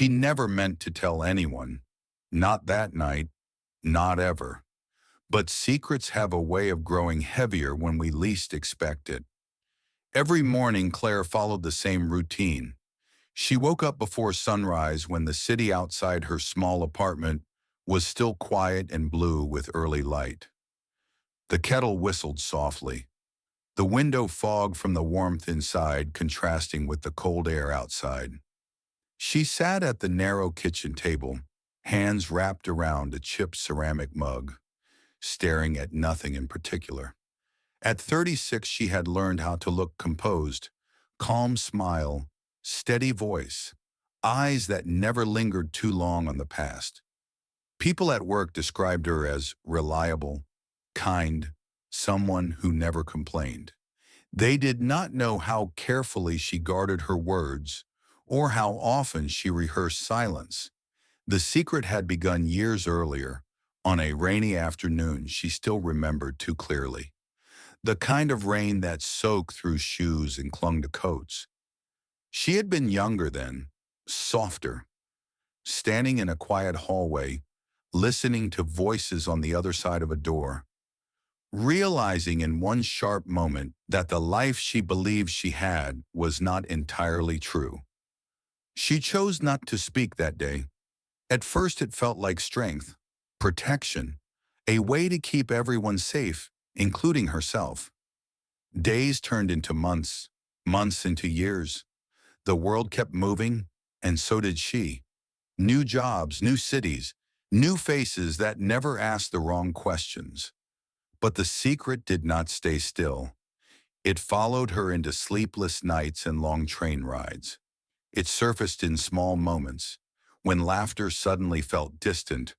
She never meant to tell anyone. Not that night, not ever. But secrets have a way of growing heavier when we least expect it. Every morning, Claire followed the same routine. She woke up before sunrise when the city outside her small apartment was still quiet and blue with early light. The kettle whistled softly, the window fog from the warmth inside contrasting with the cold air outside. She sat at the narrow kitchen table, hands wrapped around a chipped ceramic mug, staring at nothing in particular. At 36, she had learned how to look composed, calm smile, steady voice, eyes that never lingered too long on the past. People at work described her as reliable, kind, someone who never complained. They did not know how carefully she guarded her words or how often she rehearsed silence. The secret had begun years earlier, on a rainy afternoon she still remembered too clearly. The kind of rain that soaked through shoes and clung to coats. She had been younger then, softer, standing in a quiet hallway, listening to voices on the other side of a door, realizing in one sharp moment that the life she believed she had was not entirely true. She chose not to speak that day. At first it felt like strength, protection, a way to keep everyone safe, including herself. Days turned into months, months into years. The world kept moving, and so did she. New jobs, new cities, new faces that never asked the wrong questions. But the secret did not stay still. It followed her into sleepless nights and long train rides. It surfaced in small moments, when laughter suddenly felt distant,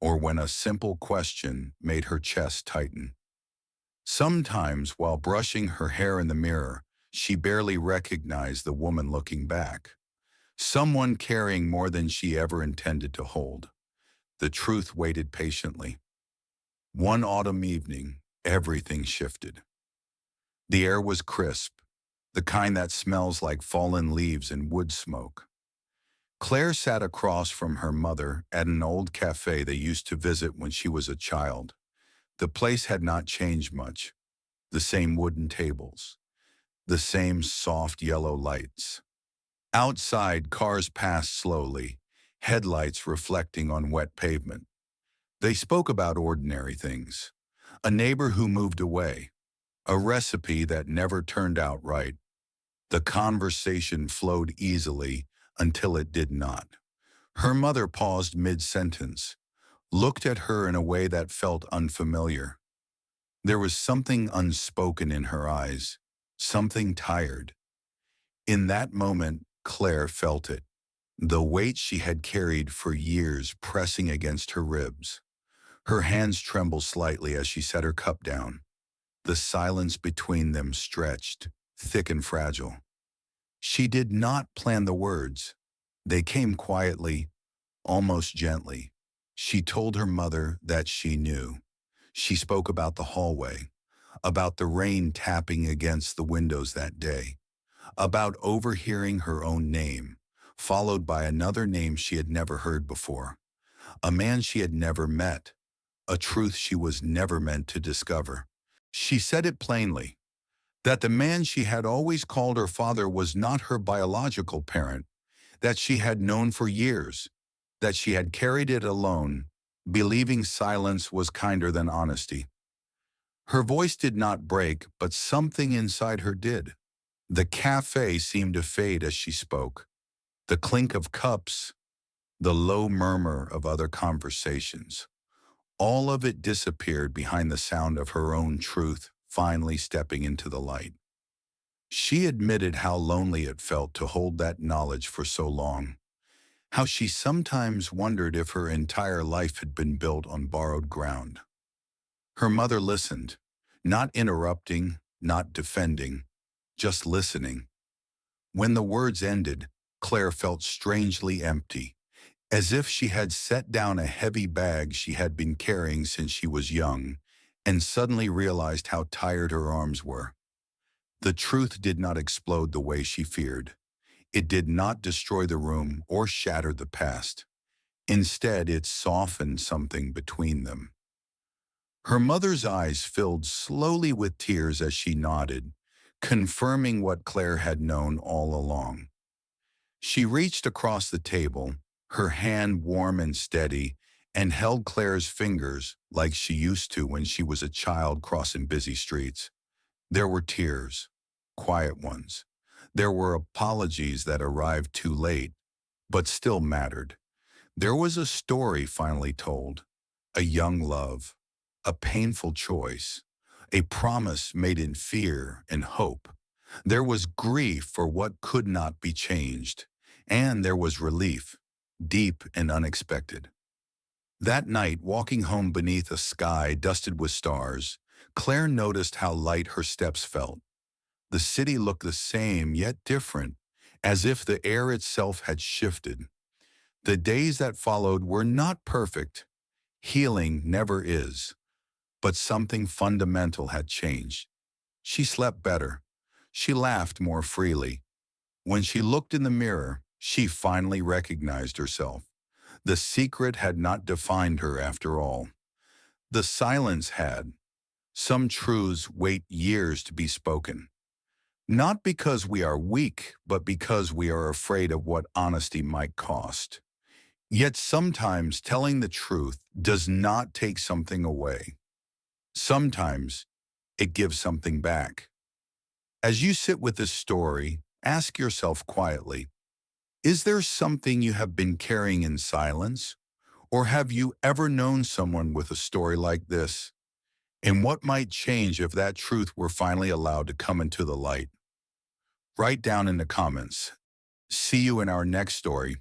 or when a simple question made her chest tighten. Sometimes, while brushing her hair in the mirror, she barely recognized the woman looking back. Someone carrying more than she ever intended to hold. The truth waited patiently. One autumn evening, everything shifted. The air was crisp, the kind that smells like fallen leaves and wood smoke. Claire sat across from her mother at an old cafe they used to visit when she was a child. The place had not changed much. The same wooden tables, the same soft yellow lights. Outside, cars passed slowly, headlights reflecting on wet pavement. They spoke about ordinary things. A neighbor who moved away, a recipe that never turned out right. The conversation flowed easily until it did not. Her mother paused mid-sentence, looked at her in a way that felt unfamiliar. There was something unspoken in her eyes, something tired. In that moment, Claire felt it, the weight she had carried for years pressing against her ribs. Her hands trembled slightly as she set her cup down. The silence between them stretched, thick and fragile. She did not plan the words. They came quietly, almost gently. She told her mother that she knew. She spoke about the hallway, about the rain tapping against the windows that day, about overhearing her own name, followed by another name she had never heard before, a man she had never met, a truth she was never meant to discover. She said it plainly, that the man she had always called her father was not her biological parent, that she had known for years, that she had carried it alone, believing silence was kinder than honesty. Her voice did not break, but something inside her did. The cafe seemed to fade as she spoke. The clink of cups, the low murmur of other conversations. All of it disappeared behind the sound of her own truth finally stepping into the light. She admitted how lonely it felt to hold that knowledge for so long, how she sometimes wondered if her entire life had been built on borrowed ground. Her mother listened, not interrupting, not defending, just listening. When the words ended, Claire felt strangely empty, as if she had set down a heavy bag she had been carrying since she was young, and suddenly realized how tired her arms were. The truth did not explode the way she feared. It did not destroy the room or shatter the past. Instead, it softened something between them. Her mother's eyes filled slowly with tears as she nodded, confirming what Claire had known all along. She reached across the table, her hand warm and steady, and held Claire's fingers like she used to when she was a child crossing busy streets. There were tears, quiet ones. There were apologies that arrived too late, but still mattered. There was a story finally told, a young love, a painful choice, a promise made in fear and hope. There was grief for what could not be changed, and there was relief, deep and unexpected. That night, walking home beneath a sky dusted with stars, Claire noticed how light her steps felt. The city looked the same, yet different, as if the air itself had shifted. The days that followed were not perfect. Healing never is. But something fundamental had changed. She slept better. She laughed more freely. When she looked in the mirror, she finally recognized herself. The secret had not defined her after all. The silence had. Some truths wait years to be spoken. Not because we are weak, but because we are afraid of what honesty might cost. Yet sometimes telling the truth does not take something away. Sometimes it gives something back. As you sit with this story, ask yourself quietly, is there something you have been carrying in silence? Or have you ever known someone with a story like this? And what might change if that truth were finally allowed to come into the light? Write down in the comments. See you in our next story.